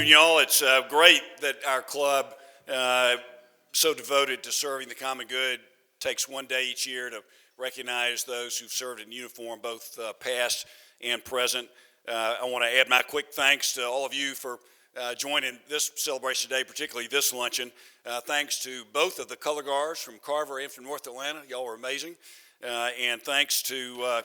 y'all, it's great that our club, so devoted to serving the common good, takes one day each year to recognize those who've served in uniform, both past and present. I want to add my quick thanks to all of you for joining this celebration today, particularly this luncheon. Thanks to both of the color guards from Carver and from North Atlanta. Y'all were amazing. And thanks to,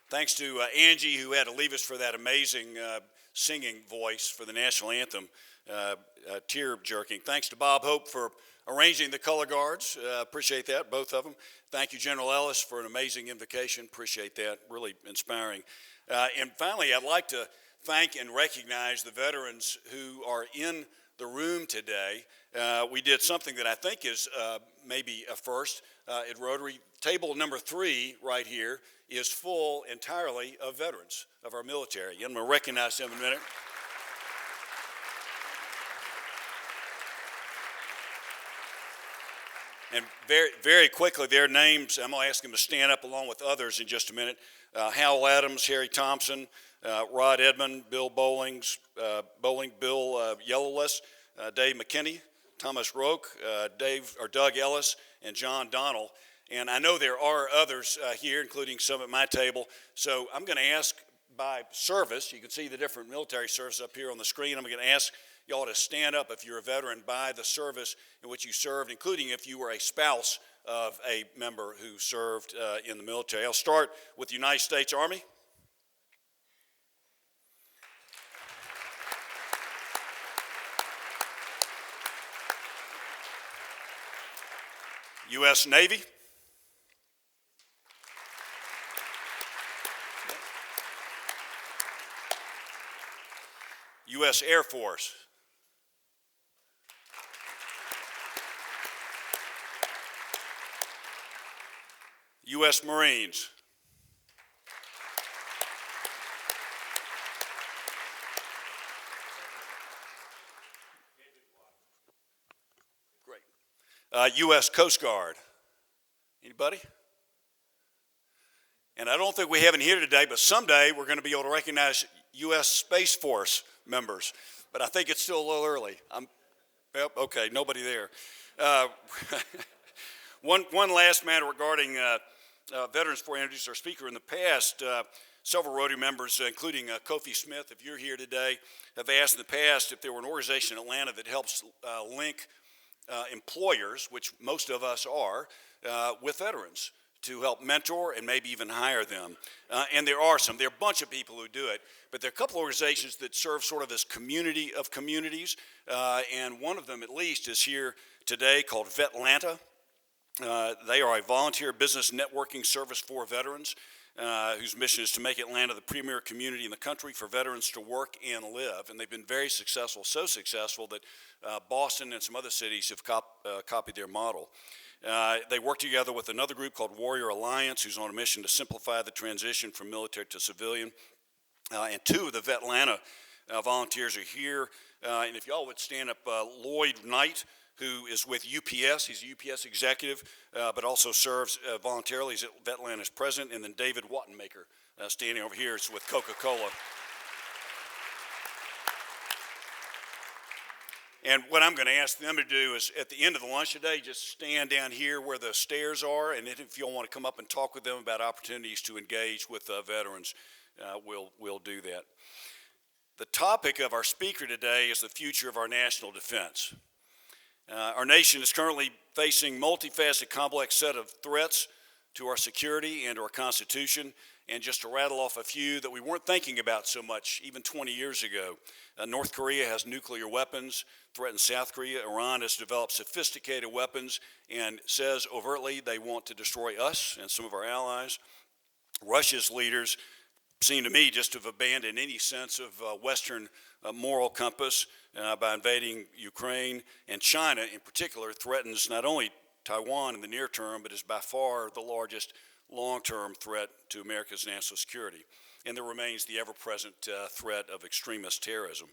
thanks to Angie, who had to leave us for that amazing singing voice for the national anthem, tear-jerking. Thanks to Bob Hope for arranging the color guards. Appreciate that, both of them. Thank you, General Ellis, for an amazing invocation. Appreciate that, really inspiring. And finally, I'd like to thank and recognize the veterans who are in the room today. We did something that I think is maybe a first at Rotary. Table number 3 right here is full entirely of veterans of our military. I'm going to recognize them in a minute. And very, very quickly, their names, I'm going to ask them to stand up along with others in just a minute. Hal Adams, Harry Thompson, Rod Edmond, Bill Bill Yellowless, Dave McKinney, Thomas Roke, Doug Ellis, and John Donnell. And I know there are others here, including some at my table. So I'm going to ask by service. You can see the different military services up here on the screen. I'm going to ask y'all to stand up if you're a veteran by the service in which you served, including if you were a spouse of a member who served in the military. I'll start with the United States Army. U.S. Navy. U.S. Air Force. U.S. Marines. Great. U.S. Coast Guard. Anybody? And I don't think we have it here today, but someday we're going to be able to recognize U.S. Space Force members. But I think it's still a little early. Yep, okay, nobody there. One last matter regarding veterans before I introduce our speaker. In the past, several Rotary members, including Kofi Smith, if you're here today, have asked in the past if there were an organization in Atlanta that helps link employers, which most of us are, with veterans to help mentor and maybe even hire them. And there are some. There are a bunch of people who do it, but there are a couple organizations that serve sort of this community of communities, and one of them at least is here today called Vetlanta. They are a volunteer business networking service for veterans whose mission is to make Atlanta the premier community in the country for veterans to work and live. And they've been very successful, so successful that Boston and some other cities have copied their model. They work together with another group called Warrior Alliance, who's on a mission to simplify the transition from military to civilian. And two of the Vetlanta volunteers are here. And if y'all would stand up, Lloyd Knight, who is with UPS. He's a UPS executive, but also serves voluntarily. He's at Vetlanta's president. And then David Wattenmaker, standing over here, is with Coca-Cola. And what I'm going to ask them to do is, at the end of the lunch today, just stand down here where the stairs are, and if you'll want to come up and talk with them about opportunities to engage with veterans, we'll do that. The topic of our speaker today is the future of our national defense. Our nation is currently facing multifaceted, complex set of threats to our security and to our Constitution. And just to rattle off a few that we weren't thinking about so much even 20 years ago. North Korea has nuclear weapons, threatens South Korea. Iran has developed sophisticated weapons and says overtly they want to destroy us and some of our allies. Russia's leaders seem to me just to have abandoned any sense of Western moral compass by invading Ukraine. And China in particular threatens not only Taiwan in the near term, but is by far the largest long-term threat to America's national security. And there remains the ever-present threat of extremist terrorism.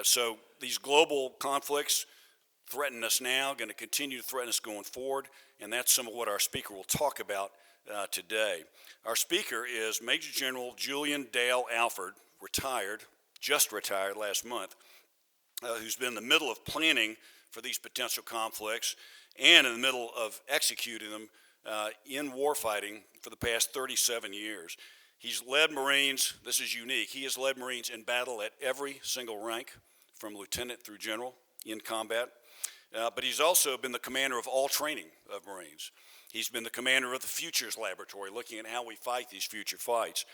So these global conflicts threaten us now, going to continue to threaten us going forward, and that's some of what our speaker will talk about today. Our speaker is Major General Julian Dale Alford, just retired last month, who's been in the middle of planning for these potential conflicts and in the middle of executing them in warfighting for the past 37 years. He's led Marines, this is unique, he has led Marines in battle at every single rank, from lieutenant through general in combat. But he's also been the commander of all training of Marines. He's been the commander of the Futures Laboratory, looking at how we fight these future fights.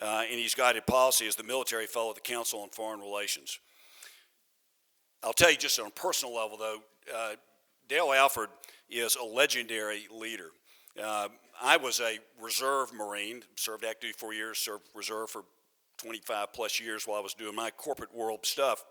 And he's guided policy as the military fellow at the Council on Foreign Relations. I'll tell you just on a personal level, though, Dale Alford is a legendary leader. I was a reserve Marine, served active duty 4 years, served reserve for 25 plus years while I was doing my corporate world stuff,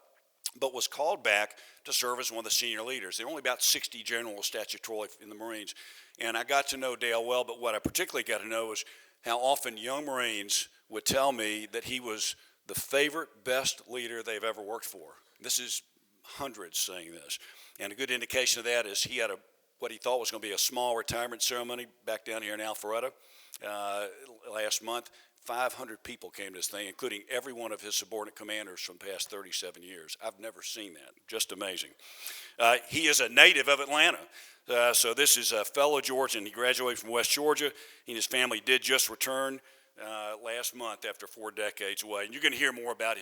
but was called back to serve as one of the senior leaders. There were only about 60 generals statutorily in the Marines, and I got to know Dale well, but what I particularly got to know is how often young Marines would tell me that he was the favorite, best leader they've ever worked for. This is hundreds saying this, and a good indication of that is he had what he thought was going to be a small retirement ceremony back down here in Alpharetta last month. 500 people came to this thing, including every one of his subordinate commanders from the past 37 years. I've never seen that. Just amazing. He is a native of Atlanta. So this is a fellow Georgian. He graduated from West Georgia. He and his family did just return last month after 4 decades away. And you're going to hear more about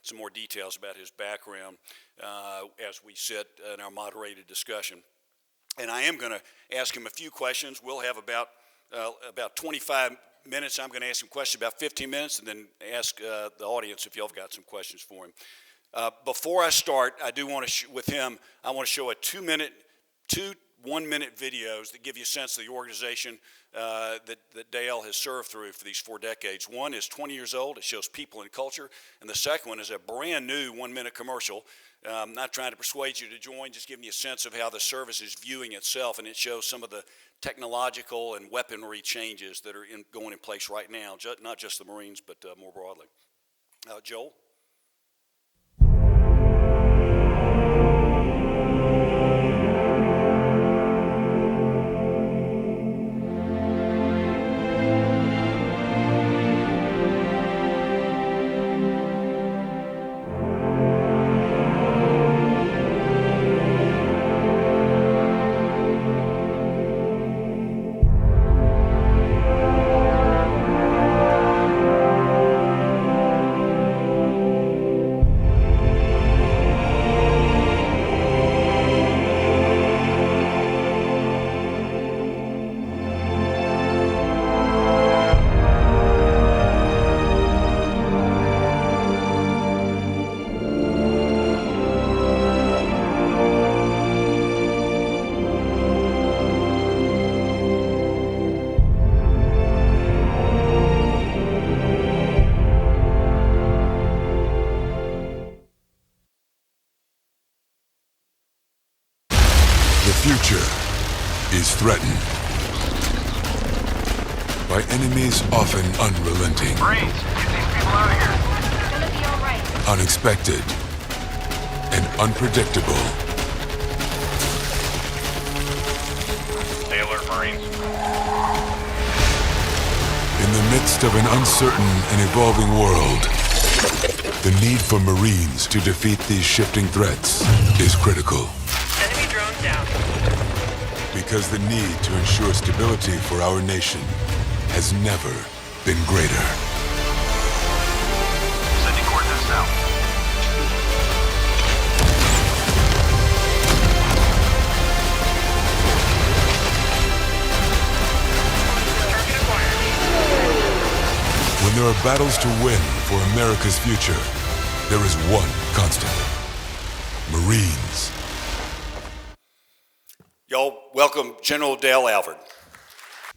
some more details about his background as we sit in our moderated discussion. And I am going to ask him a few questions. We'll have about 25 minutes. I'm going to ask him questions about 15 minutes and then ask the audience if y'all have got some questions for him. Before I start, I do want to, with him, I want to show two 1-minute videos that give you a sense of the organization that Dale has served through for these 4 decades. One is 20 years old. It shows people and culture. And the second one is a brand new 1-minute commercial. I'm not trying to persuade you to join, just giving you a sense of how the service is viewing itself. And it shows some of the technological and weaponry changes that are going in place right now, not just the Marines, but more broadly. Joel? future is threatened by enemies often unrelenting. Marines, get these people out of here. It's gonna be all right. Unexpected and unpredictable. Stay alert, Marines. In the midst of an uncertain and evolving world, the need for Marines to defeat these shifting threats is critical. Enemy drone down. Because the need to ensure stability for our nation has never been greater. Sending coordinates now. Target acquired. When there are battles to win for America's future, there is one constant: Marines. Y'all welcome General Dale Alford.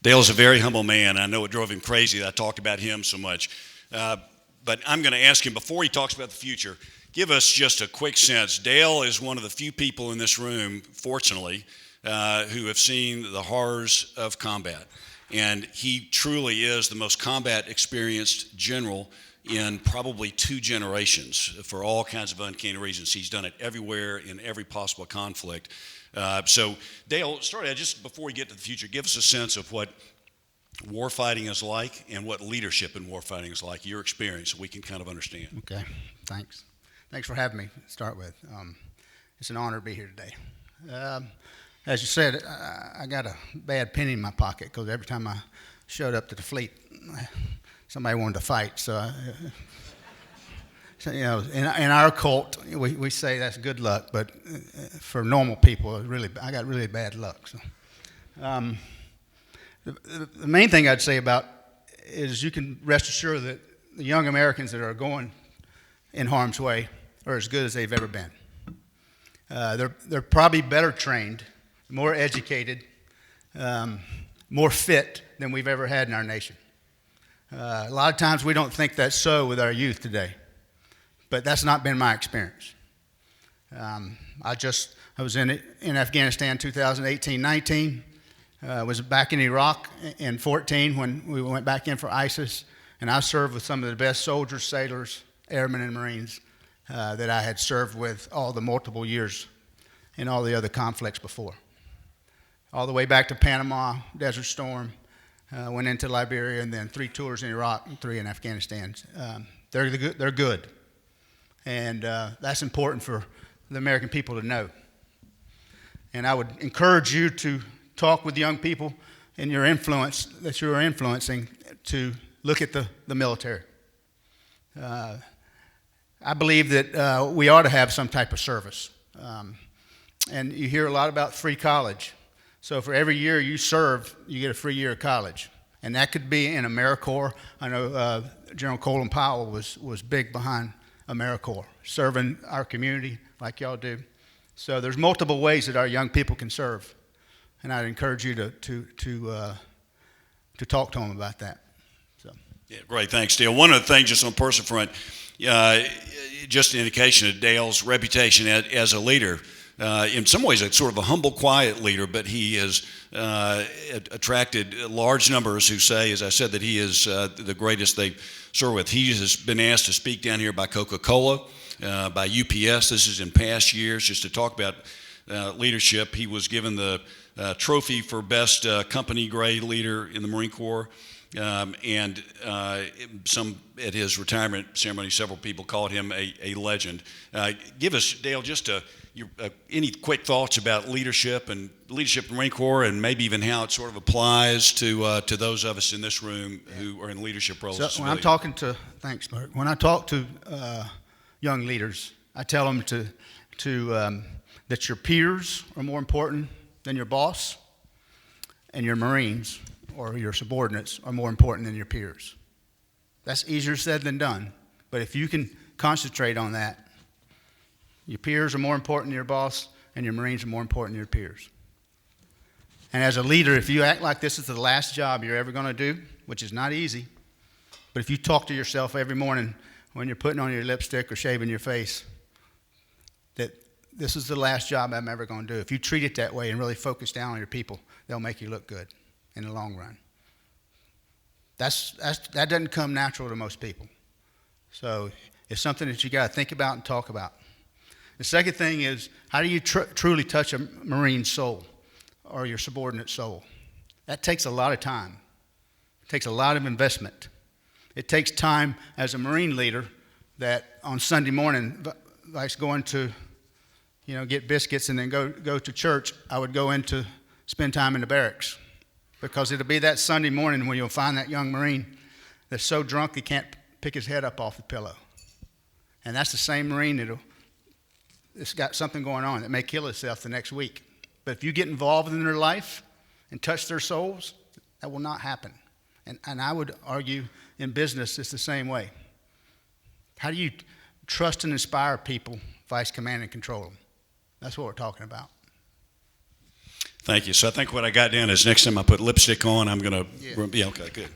Dale's a very humble man. I know it drove him crazy that I talked about him so much. But I'm going to ask him, before he talks about the future, give us just a quick sense. Dale is one of the few people in this room, fortunately, who have seen the horrors of combat. And he truly is the most combat experienced general in probably 2 generations for all kinds of uncanny reasons. He's done it everywhere in every possible conflict. So Dale, start out just before we get to the future, give us a sense of what warfighting is like and what leadership in warfighting is like, your experience, so we can kind of understand. Okay, thanks. Thanks for having me to start with. It's an honor to be here today. As you said, I got a bad penny in my pocket because every time I showed up to the fleet, somebody wanted to fight. So you know, in our cult, we say that's good luck, but for normal people, I got really bad luck. So, the main thing I'd say about is you can rest assured that the young Americans that are going in harm's way are as good as they've ever been. They're probably better trained, more educated, more fit than we've ever had in our nation. A lot of times we don't think that's so with our youth today, but that's not been my experience. I was in Afghanistan 2018-19. Was back in Iraq in 14 when we went back in for ISIS, and I served with some of the best soldiers, sailors, airmen, and Marines that I had served with all the multiple years in all the other conflicts before. All the way back to Panama, Desert Storm, went into Liberia, and then 3 tours in Iraq and 3 in Afghanistan. They're good, and that's important for the American people to know. And I would encourage you to talk with young people in your influence that you are influencing to look at the military. I believe that we ought to have some type of service. And you hear a lot about free college. So for every year you serve, you get a free year of college. And that could be in AmeriCorps. I know General Colin Powell was big behind AmeriCorps, serving our community like y'all do. So there's multiple ways that our young people can serve. And I'd encourage you to talk to them about that. So. Yeah, great. Thanks, Dale. One of the things, just on the personal front, just an indication of Dale's reputation as a leader. In some ways, it's sort of a humble, quiet leader, but he has attracted large numbers who say, as I said, that he is the greatest they serve with. He has been asked to speak down here by Coca-Cola, by UPS. This is in past years, just to talk about leadership. He was given the trophy for best company grade leader in the Marine Corps, and at his retirement ceremony, several people called him a legend. Give us, Dale, just any quick thoughts about leadership in the Marine Corps, and maybe even how it sort of applies to those of us in this room who are in leadership roles. So when I'm talking to, thanks, Mark. When I talk to young leaders, I tell them that your peers are more important than your boss, and your Marines or your subordinates are more important than your peers. That's easier said than done, but if you can concentrate on that, your peers are more important than your boss, and your Marines are more important than your peers. And as a leader, if you act like this is the last job you're ever going to do, which is not easy, but if you talk to yourself every morning when you're putting on your lipstick or shaving your face, that this is the last job I'm ever going to do. If you treat it that way and really focus down on your people, they'll make you look good in the long run. That doesn't come natural to most people. So it's something that you got to think about and talk about. The second thing is, how do you truly touch a Marine's soul or your subordinate soul? That takes a lot of time. It takes a lot of investment. It takes time as a Marine leader that on Sunday morning, like going to get biscuits and then go to church, I would go in to spend time in the barracks, because it'll be that Sunday morning when you'll find that young Marine that's so drunk he can't pick his head up off the pillow. And that's the same Marine that's got something going on that may kill himself the next week. But if you get involved in their life and touch their souls, that will not happen. And I would argue in business it's the same way. How do you trust and inspire people, vice command and control them? That's what we're talking about. Thank you. So I think what I got down is next time I put lipstick on, I'm going to, yeah, okay, good.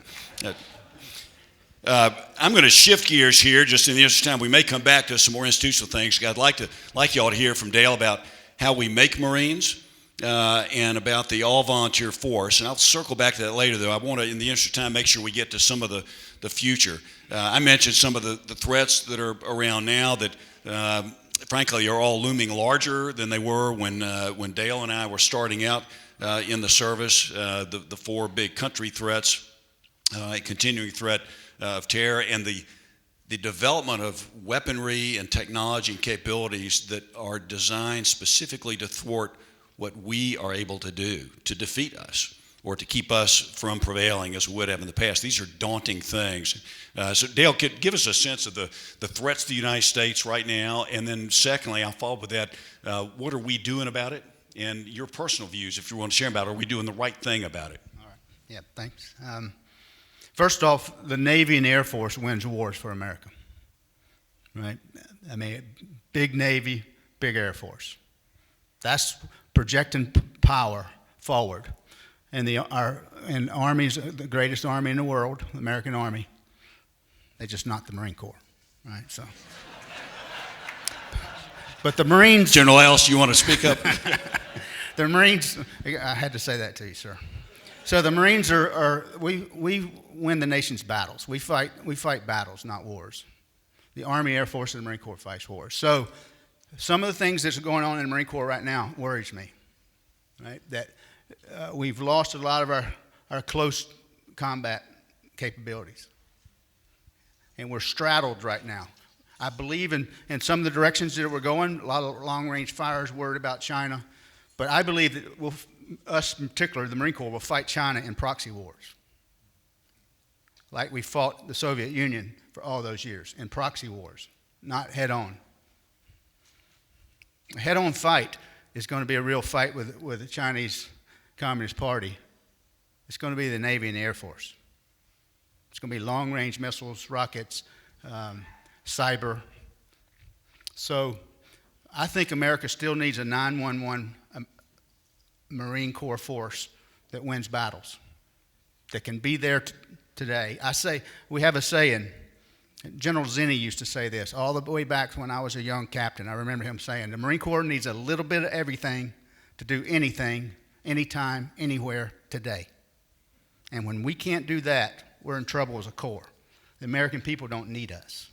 I'm going to shift gears here just in the interest of time. We may come back to some more institutional things. I'd like y'all to hear from Dale about how we make Marines and about the all-volunteer force. And I'll circle back to that later, though. I want to, in the interest of time, make sure we get to some of the future. I mentioned some of the threats that are around now that frankly, are all looming larger than they were when Dale and I were starting out in the service. The 4 big country threats, a continuing threat of terror, and the development of weaponry and technology and capabilities that are designed specifically to thwart what we are able to do to defeat us or to keep us from prevailing as we would have in the past. These are daunting things. So Dale, give us a sense of the threats to the United States right now, and then secondly, I'll follow up with that, what are we doing about it? And your personal views, if you want to share about it, are we doing the right thing about it? All right. Yeah, thanks. First off, the Navy and Air Force wins wars for America, right? I mean, big Navy, big Air Force. That's projecting power forward. And our Army's the greatest army in the world, the American Army. They just knocked the Marine Corps, right? So, but the Marines. General Ellis, you want to speak up? The Marines. I had to say that to you, sir. So the Marines we win the nation's battles. We fight battles, not wars. The Army, Air Force, and the Marine Corps fights wars. So some of the things that's going on in the Marine Corps right now worries me, right? That we've lost a lot of our close combat capabilities. And we're straddled right now. I believe in some of the directions that we're going, a lot of long-range fires worried about China. But I believe that us in particular, the Marine Corps, will fight China in proxy wars. Like we fought the Soviet Union for all those years, in proxy wars, not head-on. A head-on fight is going to be a real fight with the Chinese Communist Party. It's going to be the Navy and the Air Force. It's going to be long-range missiles, rockets, cyber. So I think America still needs a 911 Marine Corps force that wins battles, that can be there today. We have a saying, General Zinni used to say this all the way back when I was a young captain. I remember him saying, the Marine Corps needs a little bit of everything to do anything, anytime, anywhere, today. And when we can't do that, we're in trouble as a Corps. The American people don't need us.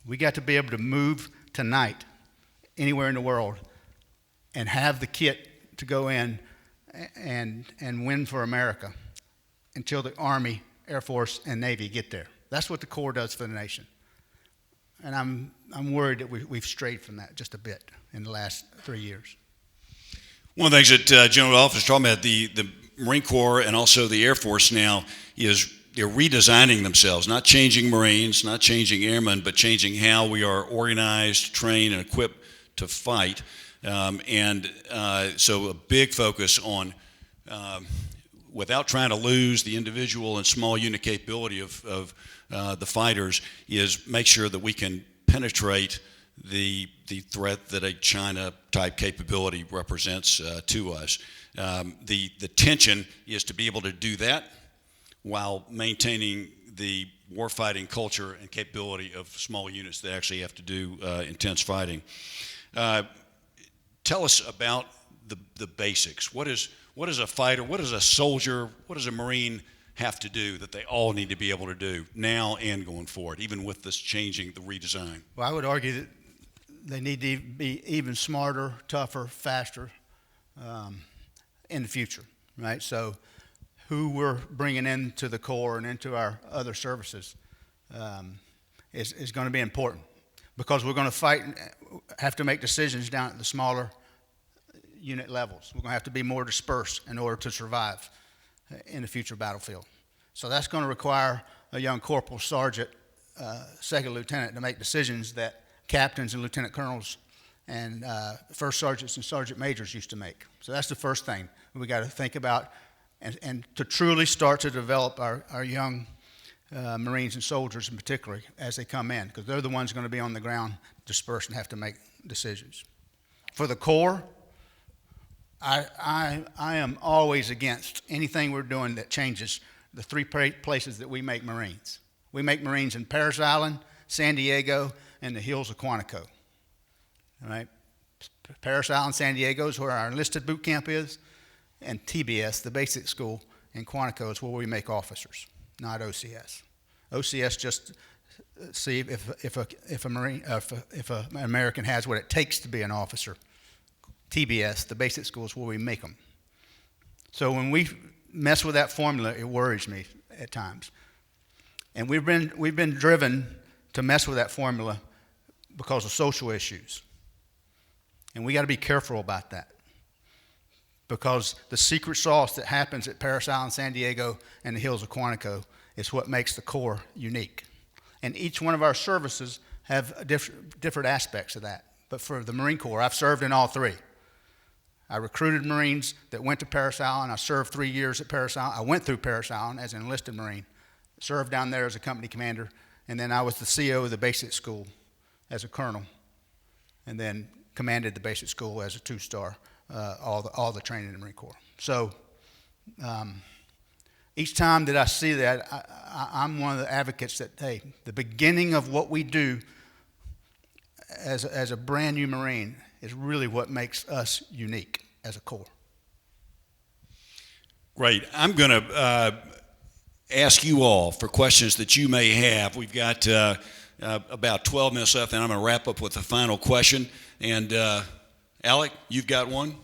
We got to be able to move tonight anywhere in the world and have the kit to go in and win for America until the Army, Air Force, and Navy get there. That's what the Corps does for the nation. And I'm worried that we've strayed from that just a bit in the last 3 years. One of the things that General Ellis was talking about, the Marine Corps and also the Air Force now, is they're redesigning themselves, not changing Marines, not changing airmen, but changing how we are organized, trained, and equipped to fight. So a big focus on, without trying to lose the individual and small unit capability of the fighters, is make sure that we can penetrate the threat that a China-type capability represents to us. The tension is to be able to do that while maintaining the warfighting culture and capability of small units that actually have to do intense fighting. Tell us about the basics. What is a fighter? What is a soldier? What does a Marine have to do that they all need to be able to do now and going forward, even with this changing, the redesign? Well, I would argue that they need to be even smarter, tougher, faster in the future, right? So who we're bringing into the Corps and into our other services is going to be important, because we're going to have to make decisions down at the smaller unit levels. We're going to have to be more dispersed in order to survive in the future battlefield. So that's going to require a young corporal, sergeant, second lieutenant to make decisions that captains and lieutenant colonels and first sergeants and sergeant majors used to make. So that's the first thing we got to think about, and to truly start to develop our young Marines and soldiers in particular as they come in, because they're the ones going to be on the ground dispersed and have to make decisions. For the Corps, I am always against anything we're doing that changes the three places that we make Marines. We make Marines in Parris Island, San Diego, and the hills of Quantico. All right? Parris Island, San Diego is where our enlisted boot camp is, and TBS, the basic school in Quantico, is where we make officers, not OCS. OCS just see if an American has what it takes to be an officer. TBS, the basic school, is where we make them. So when we mess with that formula, it worries me at times. And we've been driven to mess with that formula because of social issues. And we got to be careful about that, because the secret sauce that happens at Parris Island, San Diego, and the hills of Quantico is what makes the Corps unique. And each one of our services have different aspects of that. But for the Marine Corps, I've served in all three. I recruited Marines that went to Parris Island. I served 3 years at Parris Island. I went through Parris Island as an enlisted Marine, served down there as a company commander, and then I was the CO of the basic school as a colonel, and then commanded the basic school as a 2-star, all the training in the Marine Corps. So each time that I see that, I'm one of the advocates that, hey, the beginning of what we do as a brand new Marine is really what makes us unique as a Corps. Great. I'm going to ask you all for questions that you may have. We've got about 12 minutes left, and I'm going to wrap up with a final question. And Alec, you've got one?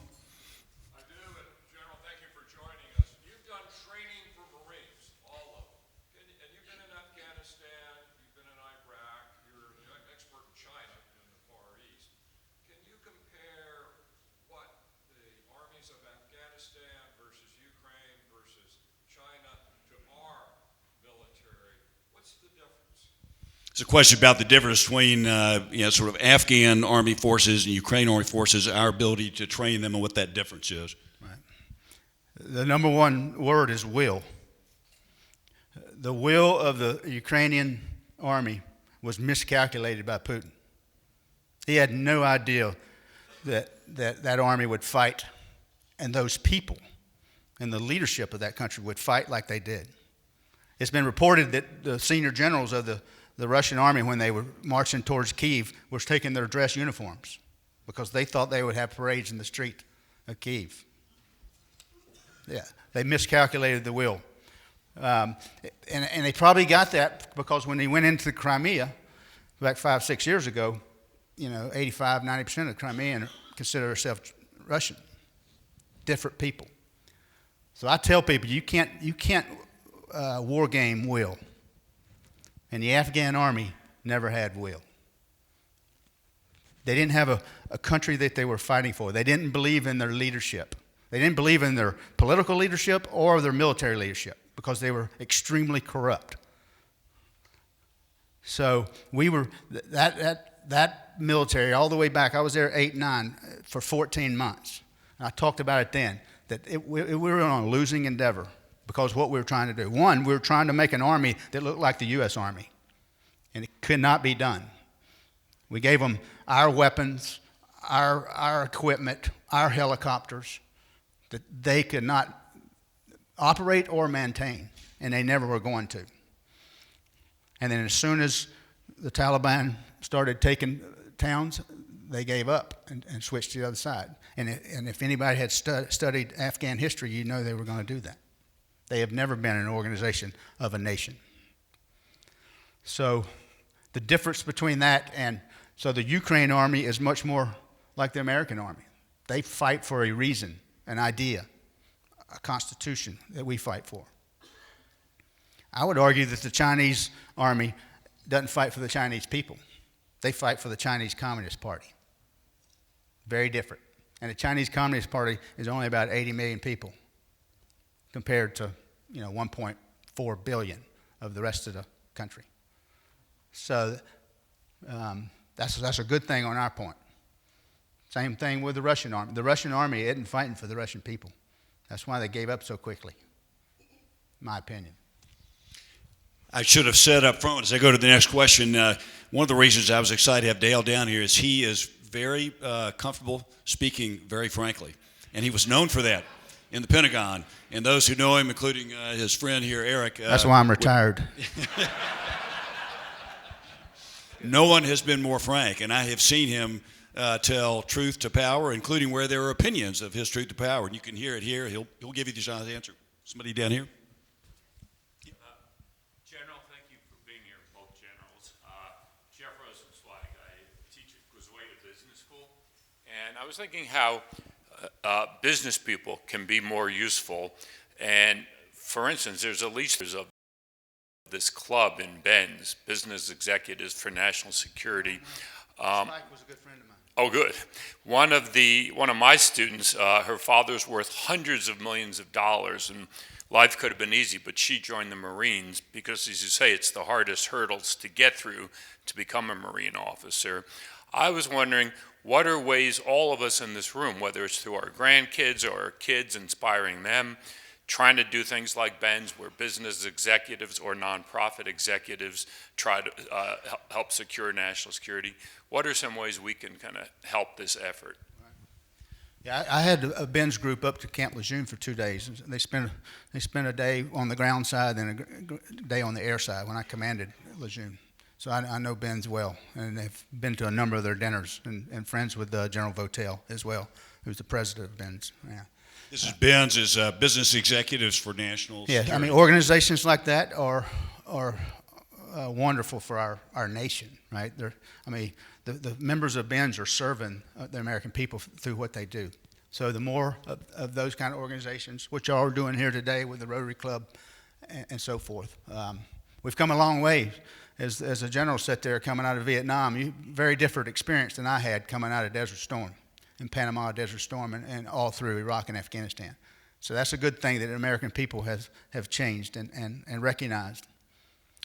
I do, and General, thank you for joining us. You've done training for Marines, all of them. And you've been in Afghanistan, you've been in Iraq, you're an expert in China in the Far East. Can you compare what the armies of Afghanistan versus Ukraine versus China to our military? What's the difference? It's a question about the difference between sort of Afghan army forces and Ukraine army forces, our ability to train them, and what that difference is. Right. The number one word is will. The will of the Ukrainian army was miscalculated by Putin. He had no idea that army would fight, and those people and the leadership of that country would fight like they did. It's been reported that the senior generals of the Russian army, when they were marching towards Kyiv, was taking their dress uniforms because they thought they would have parades in the street of Kyiv. Yeah, they miscalculated the will. And they probably got that because when they went into the Crimea back 5-6 years ago, 85, 90% of the Crimeans consider themselves Russian. Different people. So I tell people, you can't war game will. And the Afghan army never had will. They didn't have a country that they were fighting for. They didn't believe in their leadership. They didn't believe in their political leadership or their military leadership because they were extremely corrupt. So we were, that military all the way back, I was there 8, 9 for 14 months. And I talked about it then, that we were on a losing endeavor. Because what we were trying to do. One, we were trying to make an army that looked like the U.S. Army, and it could not be done. We gave them our weapons, our equipment, our helicopters that they could not operate or maintain, and they never were going to. And then as soon as the Taliban started taking towns, they gave up and switched to the other side. And if anybody had studied Afghan history, you know they were going to do that. They have never been an organization of a nation. So the difference between that so the Ukraine army is much more like the American army. They fight for a reason, an idea, a constitution that we fight for. I would argue that the Chinese army doesn't fight for the Chinese people. They fight for the Chinese Communist Party. Very different. And the Chinese Communist Party is only about 80 million people, compared to 1.4 billion of the rest of the country. So that's a good thing on our point. Same thing with the Russian army. The Russian army isn't fighting for the Russian people. That's why they gave up so quickly, in my opinion. I should have said up front as I go to the next question, one of the reasons I was excited to have Dale down here is he is very comfortable speaking very frankly, and he was known for that in the Pentagon. And those who know him, including his friend here, Eric. That's why I'm retired. No one has been more frank, and I have seen him tell truth to power, including where there are opinions of his truth to power. And you can hear it here. He'll give you the honest answer. Somebody down here? General, thank you for being here, both generals. Jeff Rosenzweig, I teach at Griswold Business School, and I was thinking how business people can be more useful. And for instance, there's a this club in Ben's, Business Executives for National Security. Spike was a good friend of mine. Oh, good. One of my students, her father's worth hundreds of millions of dollars, and life could have been easy, but she joined the Marines because, as you say, it's the hardest hurdles to get through to become a Marine officer. I was wondering, what are ways all of us in this room, whether it's through our grandkids or our kids, inspiring them, trying to do things like Ben's, where business executives or nonprofit executives try to help secure national security? What are some ways we can kind of help this effort? Yeah, I had a Ben's group up to Camp Lejeune for 2 days. They spent a day on the ground side, then a day on the air side when I commanded Lejeune. So I know Ben's well, and they've been to a number of their dinners, and friends with General Votel as well, who's the president of Ben's. Yeah. This is Ben's, is Business Executives for National Security. Yeah, I mean, organizations like that are wonderful for our nation, right? The members of Ben's are serving the American people through what they do. So the more of those kind of organizations, which y'all are doing here today with the Rotary Club and so forth, we've come a long way. As a general sat there coming out of Vietnam, very different experience than I had coming out of Desert Storm, in Panama, Desert Storm, and all through Iraq and Afghanistan. So that's a good thing that the American people have changed and recognized.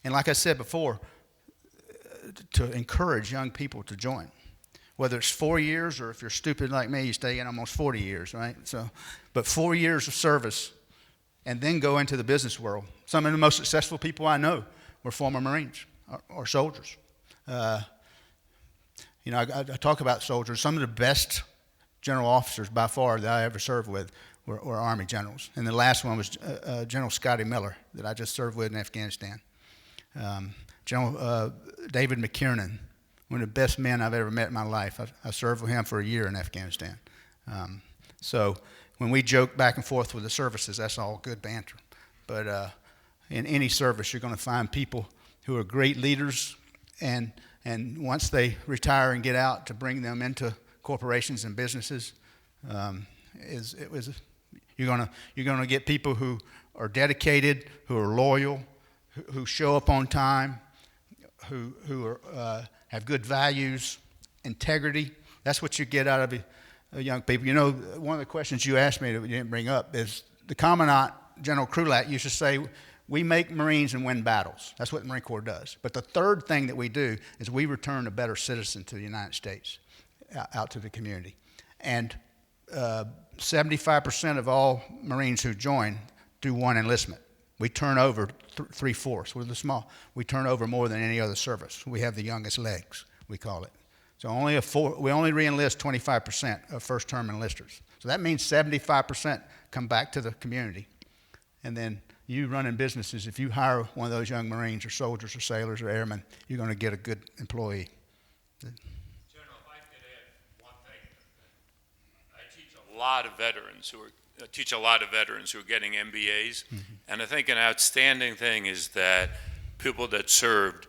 And like I said before, to encourage young people to join, whether it's 4 years or if you're stupid like me, you stay in almost 40 years, right? So, but 4 years of service and then go into the business world. Some of the most successful people I know were former Marines or soldiers. I talk about soldiers. Some of the best general officers by far that I ever served with were Army generals. And the last one was General Scotty Miller that I just served with in Afghanistan. General David McKiernan, one of the best men I've ever met in my life. I served with him for a year in Afghanistan. So when we joke back and forth with the services, that's all good banter. But in any service, you're going to find people who are great leaders, and once they retire and get out, to bring them into corporations and businesses, you're gonna get people who are dedicated, who are loyal, who show up on time, who have good values, integrity. That's what you get out of young people. You know, one of the questions you asked me that you didn't bring up is the Commandant, General Krulak, used to say, we make Marines and win battles. That's what the Marine Corps does. But the third thing that we do is we return a better citizen to the United States, out to the community. And 75% of all Marines who join do one enlistment. We turn over 3/4. We're the small. We turn over more than any other service. We have the youngest legs, we call it. So we only re-enlist 25% of first-term enlisters. So that means 75% come back to the community. And then you running businesses, if you hire one of those young Marines or soldiers or sailors or airmen, you're going to get a good employee. General, if I could add one thing. I teach a lot of veterans who are getting MBAs, and I think an outstanding thing is that people that served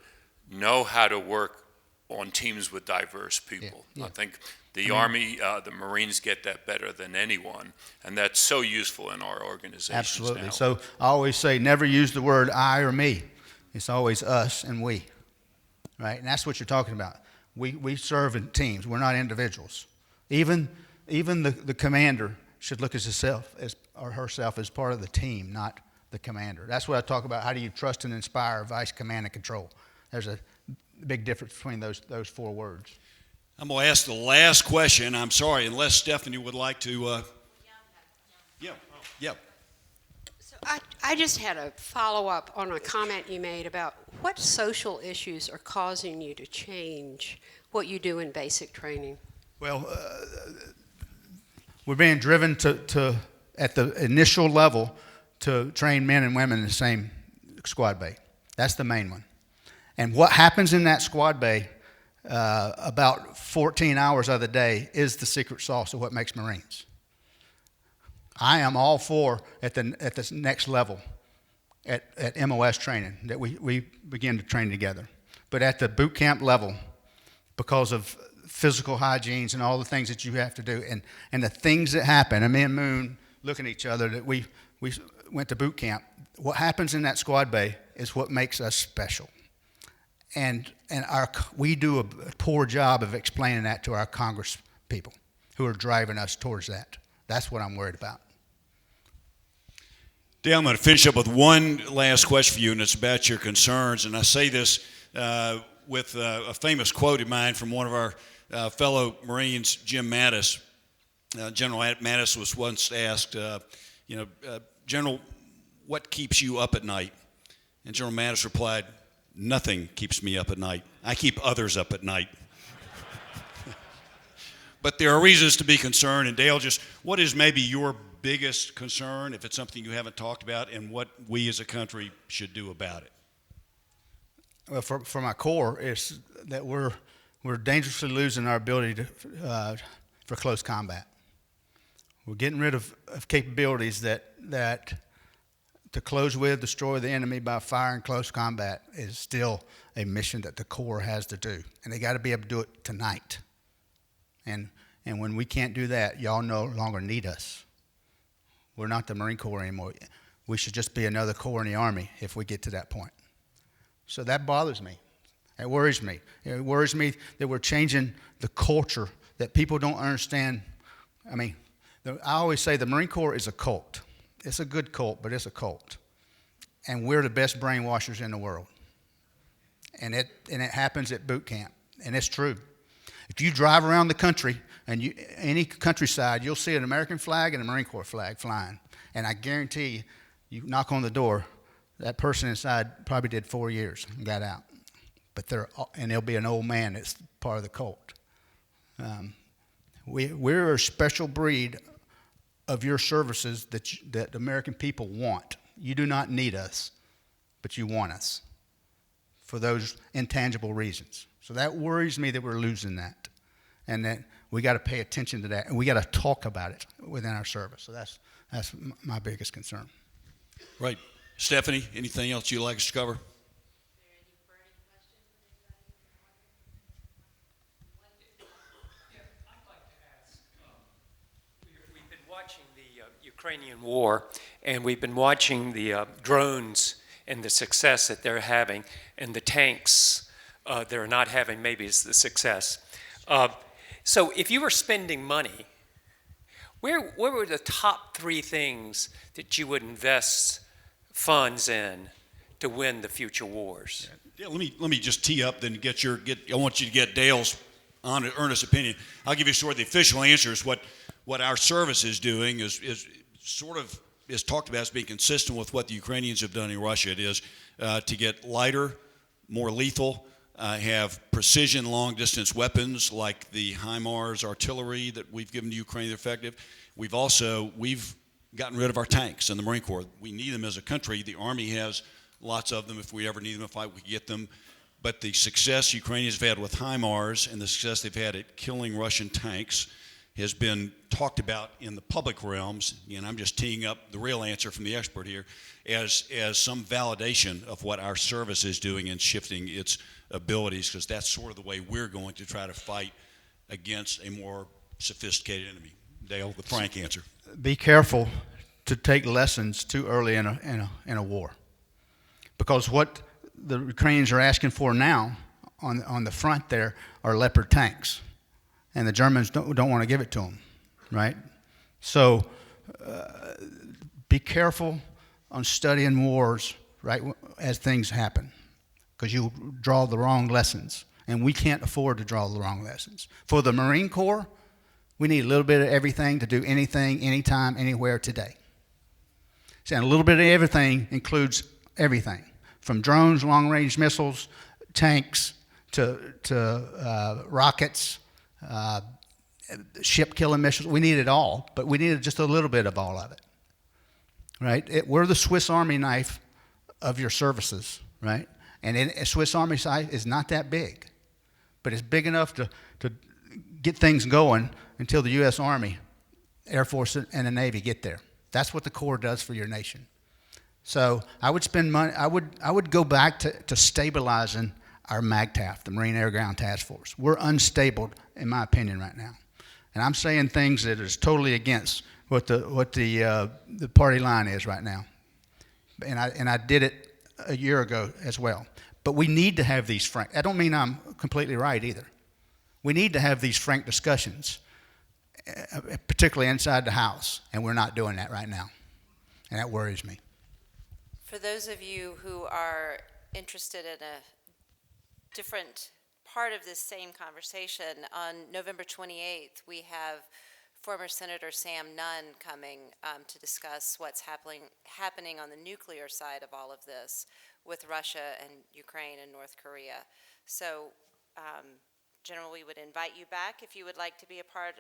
know how to work on teams with diverse people. Yeah. I think the Army, the Marines get that better than anyone, and that's so useful in our organizations. Absolutely. now. So I always say never use the word I or me. It's always us and we, right? And that's what you're talking about. We serve in teams. We're not individuals. Even the commander should look at himself or herself as part of the team, not the commander. That's what I talk about. How do you trust and inspire vice command and control? There's a big difference between those 4 words. I'm going to ask the last question. I'm sorry, unless Stephanie would like to. Yeah. So I just had a follow-up on a comment you made about what social issues are causing you to change what you do in basic training. Well, we're being driven to at the initial level to train men and women in the same squad bay. That's the main one. And what happens in that squad bay about 14 hours of the day is the secret sauce of what makes Marines. I am all for at this next level at MOS training that we begin to train together. But at the boot camp level, because of physical hygienes and all the things that you have to do and the things that happen, and me and Moon looking at each other that we went to boot camp, what happens in that squad bay is what makes us special. And we do a poor job of explaining that to our Congress people who are driving us towards that. That's what I'm worried about. Dale, I'm going to finish up with one last question for you, and it's about your concerns. And I say this with a famous quote of mine from one of our fellow Marines, Jim Mattis. General Mattis was once asked, General, what keeps you up at night? And General Mattis replied, nothing keeps me up at night. I keep others up at night. But there are reasons to be concerned. And Dale, just what is maybe your biggest concern, if it's something you haven't talked about, and what we as a country should do about it? Well, for my Corps, it's that we're dangerously losing our ability for close combat. We're getting rid of capabilities that to close with, destroy the enemy by fire in close combat is still a mission that the Corps has to do. And they got to be able to do it tonight. And when we can't do that, y'all no longer need us. We're not the Marine Corps anymore. We should just be another corps in the Army if we get to that point. So that bothers me. It worries me. It worries me that we're changing the culture, that people don't understand. I mean, I always say the Marine Corps is a cult. It's a good cult, but it's a cult. And we're the best brainwashers in the world. And it happens at boot camp. And it's true. If you drive around the country, and any countryside, you'll see an American flag and a Marine Corps flag flying. And I guarantee you knock on the door, that person inside probably did 4 years and got out. But there'll be an old man that's part of the cult. We're a special breed of your services that the American people want. You do not need us, but you want us for those intangible reasons. So that worries me that we're losing that, and that we got to pay attention to that, and we got to talk about it within our service. So that's my biggest concern. Right. Stephanie, anything else you'd like us to cover? We've been watching the Ukrainian war, and we've been watching the drones and the success that they're having, and the tanks they're not having maybe is the success. So if you were spending money, where were the top 3 things that you would invest funds in to win the future wars? Yeah, let me just tee up, then I want you to get Dale's earnest opinion. I'll give you sort of the official answers. What our service is doing is sort of is talked about as being consistent with what the Ukrainians have done in Russia. It is to get lighter, more lethal, have precision long-distance weapons like the HIMARS artillery that we've given to Ukraine. They're effective. We've gotten rid of our tanks in the Marine Corps. We need them as a country. The Army has lots of them. If we ever need them, if we get them. But the success Ukrainians have had with HIMARS and the success they've had at killing Russian tanks has been talked about in the public realms, and I'm just teeing up the real answer from the expert here, as some validation of what our service is doing in shifting its abilities, because that's sort of the way we're going to try to fight against a more sophisticated enemy. Dale, the frank answer. Be careful to take lessons too early in a war, because what the Ukrainians are asking for now on the front there are Leopard tanks, and the Germans don't want to give it to them, right? So be careful on studying wars right as things happen, because you draw the wrong lessons, and we can't afford to draw the wrong lessons. For the Marine Corps, we need a little bit of everything to do anything, anytime, anywhere today. So, and a little bit of everything includes everything, from drones, long-range missiles, tanks, to rockets, ship-killing missiles. We need it all, but we needed just a little bit of all of it, right? We're the Swiss Army knife of your services, right? And a Swiss Army knife is not that big, but it's big enough to get things going until the U.S. Army, Air Force, and the Navy get there. That's what the Corps does for your nation. So I would spend money. I would go back to stabilizing our MAGTF, the Marine Air Ground Task Force. We're unstable, in my opinion, right now, and I'm saying things that is totally against what the party line is right now. And I did it a year ago as well. But we need to have these frank. I don't mean I'm completely right either. We need to have these frank discussions, particularly inside the House, and we're not doing that right now, and that worries me. For those of you who are interested in a different part of this same conversation, on November 28th, we have former Senator Sam Nunn coming to discuss what's happening on the nuclear side of all of this with Russia and Ukraine and North Korea. So, General, we would invite you back if you would like to be a part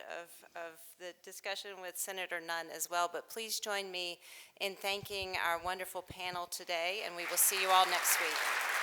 of the discussion with Senator Nunn as well. But please join me in thanking our wonderful panel today, and we will see you all next week.